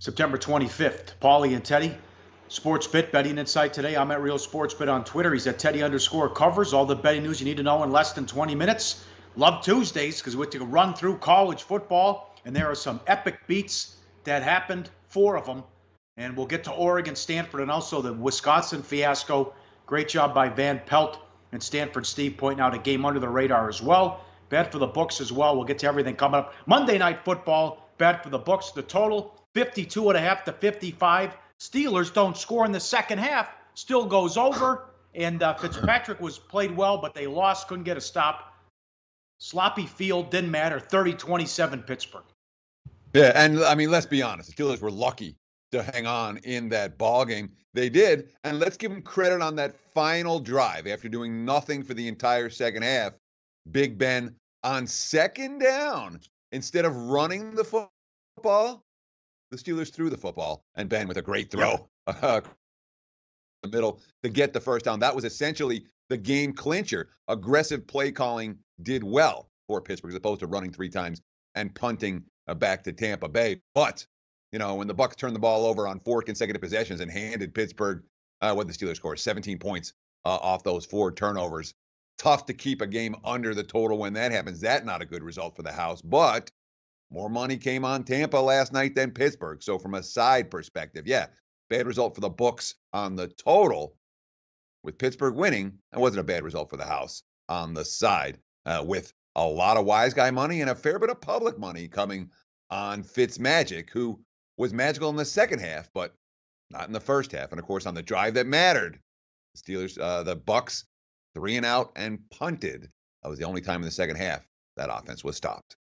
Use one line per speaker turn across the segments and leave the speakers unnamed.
September 25th. Pauly and Teddy, Sports Bet Betting Insight today. I'm at Real Sports Bet on Twitter. He's at Teddy_covers. All the betting news you need to know in less than 20 minutes. Love Tuesdays because we get to run through college football, and there are some epic beats that happened, 4 of them. And we'll get to Oregon, Stanford, and also the Wisconsin fiasco. Great job by Van Pelt and Stanford Steve pointing out a game under the radar as well. Bad for the books as well. We'll get to everything coming up. Monday Night Football, bad for the books. The total, 52.5 to 55. Steelers don't score in the second half. Still goes over. And Fitzpatrick was played well, but they lost. Couldn't get a stop. Sloppy field, didn't matter. 30-27 Pittsburgh.
Yeah, and I mean, let's be honest. The Steelers were lucky to hang on in that ball game. They did. And let's give them credit on that final drive after doing nothing for the entire second half. Big Ben on second down, instead of running the football, the Steelers threw the football, and Ben with a great throw in the middle to get the first down. That was essentially the game clincher. Aggressive play calling did well for Pittsburgh as opposed to running 3 times and punting back to Tampa Bay. But, you know, when the Bucs turned the ball over on 4 consecutive possessions and handed Pittsburgh what the Steelers scored, 17 points off those 4 turnovers. Tough to keep a game under the total when that happens. That's not a good result for the house, but more money came on Tampa last night than Pittsburgh. So from a side perspective, yeah, bad result for the books on the total. With Pittsburgh winning, that wasn't a bad result for the house on the side, with a lot of wise guy money and a fair bit of public money coming on Fitzmagic, who was magical in the second half, but not in the first half. And of course, on the drive that mattered, the Steelers, the Bucs, 3 and out and punted. That was the only time in the second half that offense was stopped.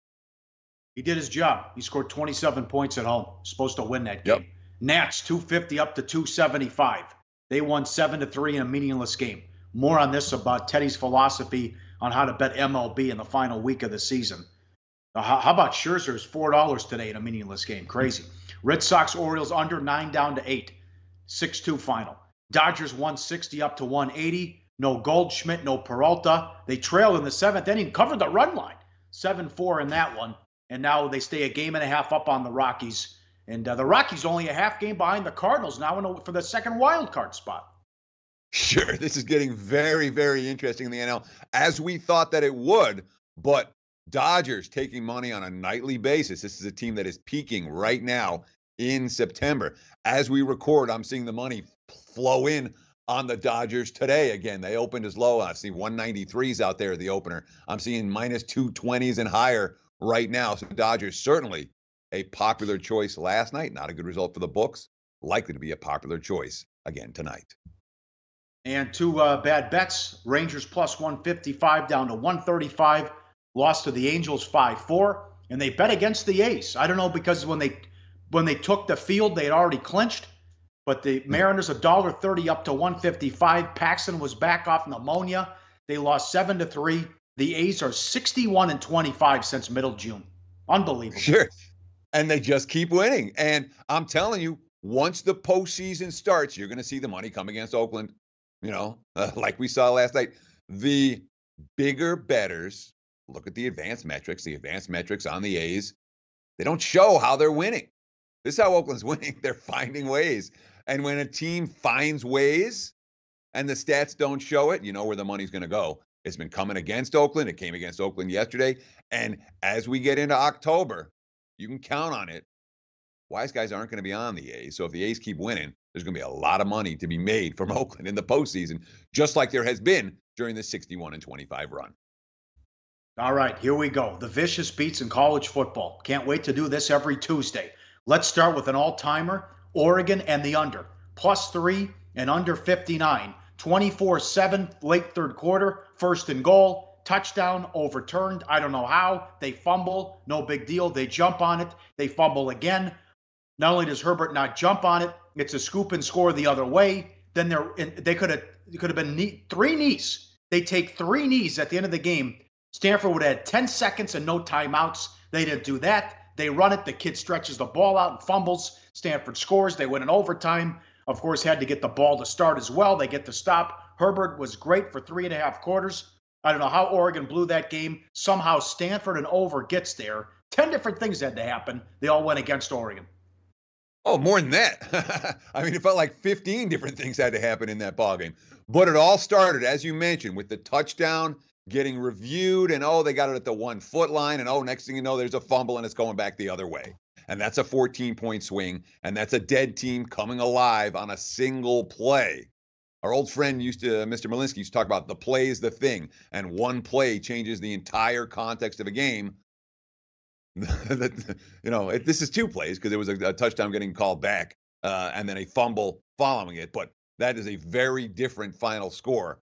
He did his job. He scored 27 points at home. Supposed to win that game. Yep. Nats 250 up to 275. They won 7-3 in a meaningless game. More on this about Teddy's philosophy on how to bet MLB in the final week of the season. How about Scherzer's $4 today in a meaningless game? Crazy. Red Sox Orioles under 9 down to 8. 6-2 final. Dodgers 160 up to 180. No Goldschmidt, no Peralta. They trailed in the 7th inning, covered the run line. 7-4 in that one. And now they stay a game and a half up on the Rockies. And the Rockies only a half game behind the Cardinals now for the second wild card spot.
Sure, this is getting very, very interesting in the NL, as we thought that it would. But Dodgers taking money on a nightly basis. This is a team that is peaking right now in September. As we record, I'm seeing the money flow in on the Dodgers today. Again, they opened as low. I've seen 193s out there at the opener. I'm seeing minus 220s and higher right now. So Dodgers certainly a popular choice last night. Not a good result for the books. Likely to be a popular choice again tonight.
And 2 bad bets. Rangers plus 155 down to 135. Lost to the Angels 5-4. And they bet against the A's. I don't know, because when they took the field, they had already clinched. But the Mariners $1.30 up to 155. Paxton was back off pneumonia. They lost 7-3. The A's are 61-25 since middle June. Unbelievable.
Sure. And they just keep winning. And I'm telling you, once the postseason starts, you're going to see the money come against Oakland. You know, like we saw last night. The bigger bettors look at the advanced metrics. The advanced metrics on the A's, they don't show how they're winning. This is how Oakland's winning. They're finding ways. And when a team finds ways and the stats don't show it, you know where the money's going to go. It's been coming against Oakland. It came against Oakland yesterday. And as we get into October, you can count on it. Wise guys aren't going to be on the A's. So if the A's keep winning, there's going to be a lot of money to be made from Oakland in the postseason, just like there has been during the 61-25 run.
All right, here we go. The vicious beats in college football. Can't wait to do this every Tuesday. Let's start with an all-timer. Oregon and the under. +3 and under 59. 24-7 late third quarter. First and goal. Touchdown overturned. I don't know how. They fumble. No big deal. They jump on it. They fumble again. Not only does Herbert not jump on it, it's a scoop and score the other way. Then they could have been 3 knees. They take 3 knees at the end of the game. Stanford would have had 10 seconds and no timeouts. They didn't do that. They run it. The kid stretches the ball out and fumbles. Stanford scores. They win in overtime. Of course, had to get the ball to start as well. They get the stop. Herbert was great for 3.5 quarters. I don't know how Oregon blew that game. Somehow Stanford and over gets there. 10 different things had to happen. They all went against Oregon.
Oh, more than that. I mean, it felt like 15 different things had to happen in that ballgame. But it all started, as you mentioned, with the touchdown getting reviewed, and oh, they got it at the 1 foot line, and oh, next thing you know, there's a fumble and it's going back the other way. And that's a 14-point swing, and that's a dead team coming alive on a single play. Our old friend Mr. Malinsky used to talk about the play is the thing, and one play changes the entire context of a game. This is two plays because it was a touchdown getting called back and then a fumble following it. But that is a very different final score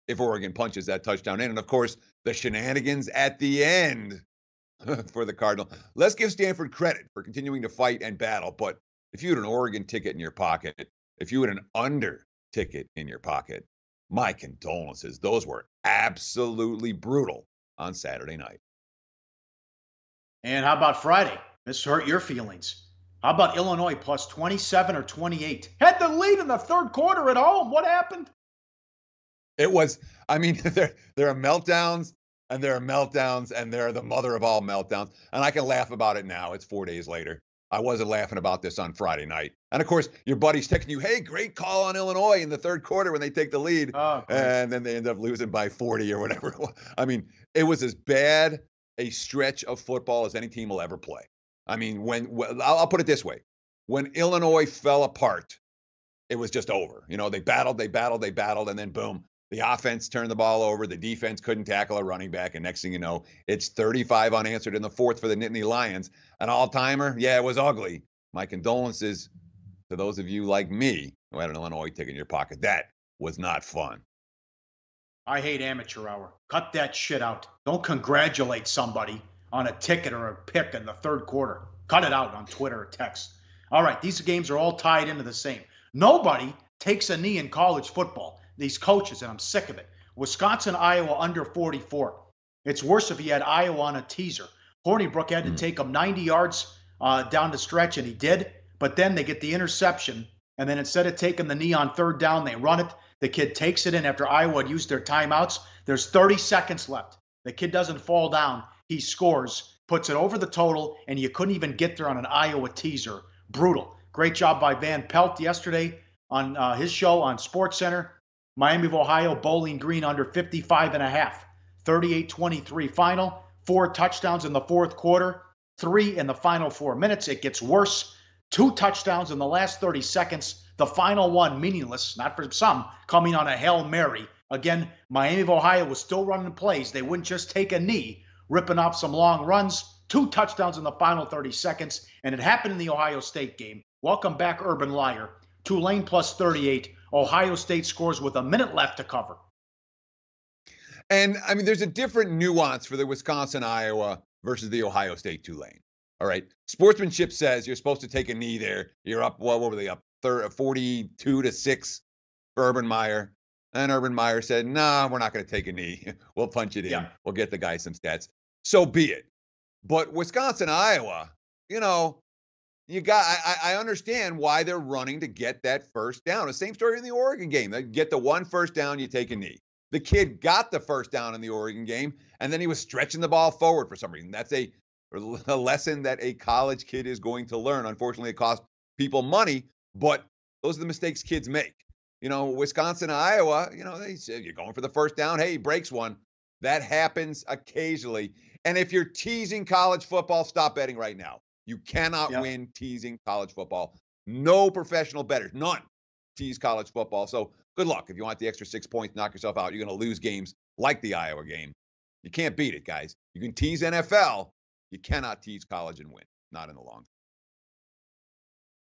if Oregon punches that touchdown in. And of course, the shenanigans at the end for the Cardinal. Let's give Stanford credit for continuing to fight and battle. But if you had an Oregon ticket in your pocket, if you had an under ticket in your pocket, my condolences. Those were absolutely brutal on Saturday night.
And how about Friday? This hurt your feelings. How about Illinois plus 27 or 28? Had the lead in the third quarter at home. What happened?
It was, I mean, there are meltdowns and there are meltdowns and they're the mother of all meltdowns. And I can laugh about it now. It's 4 days later. I wasn't laughing about this on Friday night. And of course, your buddy's texting you, hey, great call on Illinois in the third quarter when they take the lead.
Oh,
and then they end up losing by 40 or whatever. I mean, it was as bad a stretch of football as any team will ever play. I mean, I'll put it this way. When Illinois fell apart, it was just over. They battled, and then boom, the offense turned the ball over. The defense couldn't tackle a running back, and next thing you know, it's 35 unanswered in the fourth for the Nittany Lions. An all-timer? Yeah, it was ugly. My condolences to those of you like me who had an Illinois ticket in your pocket. That was not fun.
I hate amateur hour. Cut that shit out. Don't congratulate somebody on a ticket or a pick in the third quarter. Cut it out on Twitter or text. All right, these games are all tied into the same. Nobody takes a knee in college football. These coaches, and I'm sick of it. Wisconsin, Iowa under 44. It's worse if you had Iowa on a teaser. Hornibrook had to take them 90 yards down the stretch, and he did. But then they get the interception, and then instead of taking the knee on third down, they run it. The kid takes it in after Iowa had used their timeouts. There's 30 seconds left. The kid doesn't fall down. He scores, puts it over the total, and you couldn't even get there on an Iowa teaser. Brutal. Great job by Van Pelt yesterday on his show on SportsCenter. Miami of Ohio, Bowling Green under 55.5. 38-23 final. 4 touchdowns in the fourth quarter. 3 in the final 4 minutes. It gets worse. 2 touchdowns in the last 30 seconds. The final one, meaningless, not for some, coming on a Hail Mary. Again, Miami of Ohio was still running plays. They wouldn't just take a knee, ripping off some long runs. 2 touchdowns in the final 30 seconds, and it happened in the Ohio State game. Welcome back, Urban Liar. Tulane plus 38. Ohio State scores with a minute left to cover.
And, I mean, there's a different nuance for the Wisconsin-Iowa versus the Ohio State-Tulane. All right? Sportsmanship says you're supposed to take a knee there. You're up, what were they up? 42-6 for Urban Meyer. And Urban Meyer said, nah, we're not going to take a knee. We'll punch it in.
Yeah.
We'll get the guy some stats. So be it. But Wisconsin, Iowa, I understand why they're running to get that first down. The same story in the Oregon game. They get the 1 first down, you take a knee. The kid got the first down in the Oregon game, and then he was stretching the ball forward for some reason. That's a lesson that a college kid is going to learn. Unfortunately, it costs people money, but those are the mistakes kids make. Wisconsin, Iowa, they say you're going for the first down. Hey, he breaks one. That happens occasionally. And if you're teasing college football, stop betting right now. You cannot win teasing college football. No professional bettors, none, tease college football. So good luck. If you want the extra 6 points, knock yourself out. You're going to lose games like the Iowa game. You can't beat it, guys. You can tease NFL. You cannot tease college and win. Not in the long term.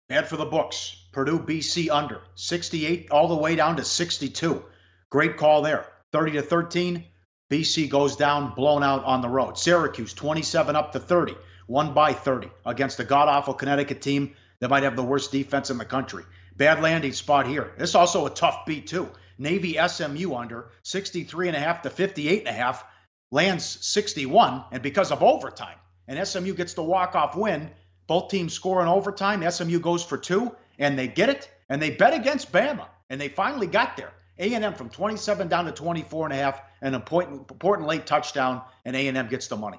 Bad for the books. Purdue, BC under 68 all the way down to 62. Great call there. 30-13. BC goes down, blown out on the road. Syracuse 27 up to 30. Won by 30 against a god-awful Connecticut team that might have the worst defense in the country. Bad landing spot here. This is also a tough beat, too. Navy SMU under 63.5 to 58.5. Lands 61, and because of overtime. And SMU gets the walk-off win. Both teams score in overtime. SMU goes for 2, and they get it. And they bet against Bama, and they finally got there. A&M from 27 down to 24.5, an important late touchdown, and A&M gets the money.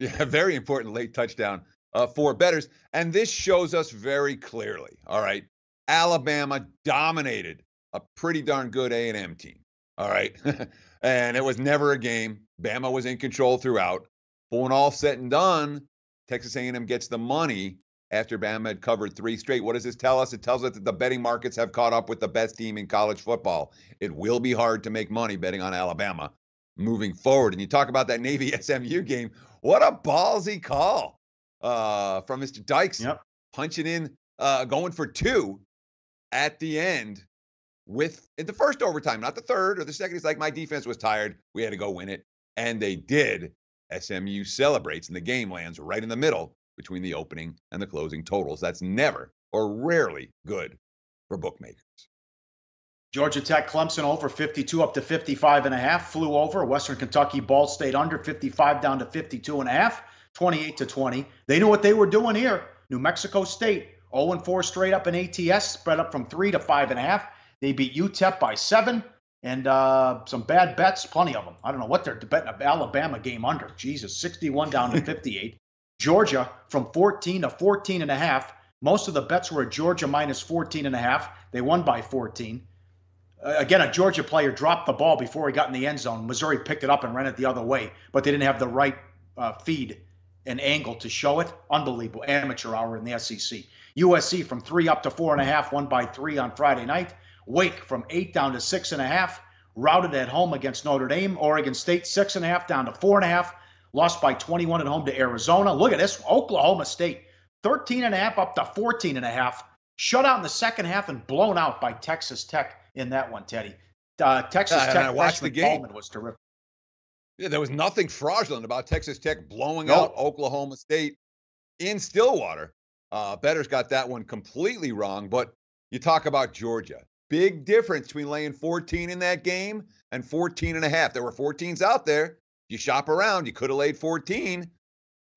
Yeah, very important late touchdown for bettors. And this shows us very clearly, all right, Alabama dominated a pretty darn good A&M team, all right? And it was never a game. Bama was in control throughout. But when all said and done, Texas A&M gets the money after Bama had covered 3 straight. What does this tell us? It tells us that the betting markets have caught up with the best team in college football. It will be hard to make money betting on Alabama moving forward. And you talk about that Navy SMU game. What a ballsy call from Mr. Dykes, punching in, going for 2 at the end in the first overtime, not the third or the second. It's like, my defense was tired. We had to go win it. And they did. SMU celebrates, and the game lands right in the middle between the opening and the closing totals. That's never or rarely good for bookmakers.
Georgia Tech, Clemson over 52 up to 55.5. Flew over. Western Kentucky, Ball State under 55 down to 52.5. 28-20. They knew what they were doing here. New Mexico State 0-4 straight up in ATS, spread up from 3 to 5.5. They beat UTEP by 7. And some bad bets, plenty of them. I don't know what they're betting. Alabama game under. Jesus, 61 down to 58. Georgia from 14 to 14.5. Most of the bets were at Georgia minus 14.5. They won by 14. Again, a Georgia player dropped the ball before he got in the end zone. Missouri picked it up and ran it the other way, but they didn't have the right feed and angle to show it. Unbelievable. Amateur hour in the SEC. USC from 3 up to 4.5, won by 3 on Friday night. Wake from 8 down to 6.5, routed at home against Notre Dame. Oregon State 6.5 down to 4.5, lost by 21 at home to Arizona. Look at this, Oklahoma State 13.5 up to 14.5, shut out in the second half and blown out by Texas Tech in that one, Teddy. Texas Tech.
I watched the game.
Was terrific.
Yeah, there was nothing fraudulent about Texas Tech blowing out Oklahoma State in Stillwater. Bettors got that one completely wrong. But you talk about Georgia. Big difference between laying 14 in that game and 14.5. There were 14s out there. You shop around, you could have laid 14.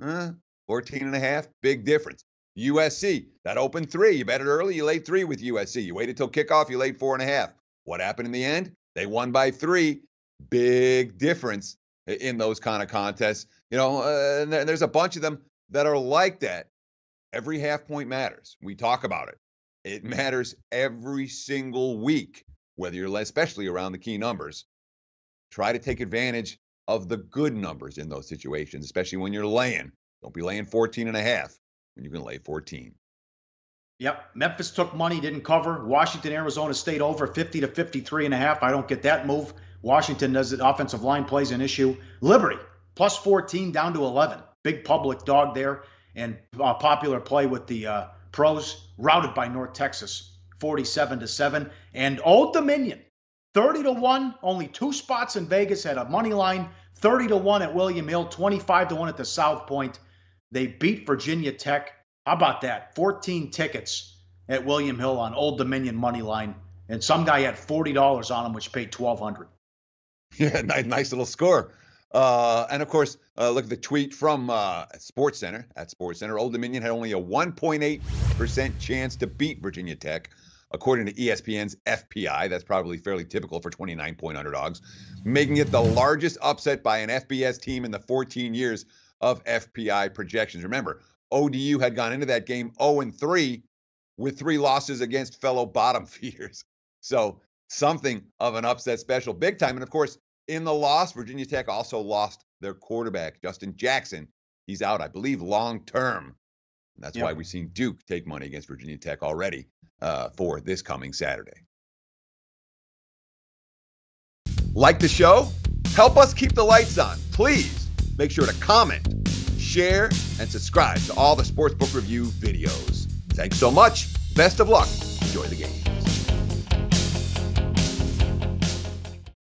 14.5, big difference. USC, that opened 3. You bet it early, you laid 3 with USC. You waited till kickoff, you laid 4.5. What happened in the end? They won by 3. Big difference in those kind of contests. You know, and there's a bunch of them that are like that. Every half point matters. We talk about it. It matters every single week, whether you're especially around the key numbers. Try to take advantage of the good numbers in those situations, especially when you're laying. Don't be laying 14.5 when you can lay 14.
Yep. Memphis took money, didn't cover. Washington, Arizona State over 50 to 53.5. I don't get that move. Washington does it. Offensive line plays an issue. Liberty plus 14 down to 11. Big public dog there, and popular play with the pros, routed by North Texas 47-7. And Old Dominion 30-1. Only 2 spots in Vegas had a money line. 30-1 at William Hill, 25-1 at the South Point. They beat Virginia Tech. How about that? 14 tickets at William Hill on Old Dominion money line, and some guy had $40 on him, which paid $1,200.
Yeah, nice little score. And of course, look at the tweet from SportsCenter. At SportsCenter, Old Dominion had only a 1.8% chance to beat Virginia Tech, according to ESPN's FPI. That's probably fairly typical for 29-point underdogs, making it the largest upset by an FBS team in the 14 years of FPI projections. Remember, ODU had gone into that game 0-3 with 3 losses against fellow bottom feeders. So something of an upset special, big time. And of course, in the loss, Virginia Tech also lost their quarterback, Justin Jackson. He's out, I believe, long term. And that's why we've seen Duke take money against Virginia Tech already for this coming Saturday. Like the show? Help us keep the lights on. Please make sure to comment, share, and subscribe to all the Sportsbook Review videos. Thanks so much. Best of luck. Enjoy the game.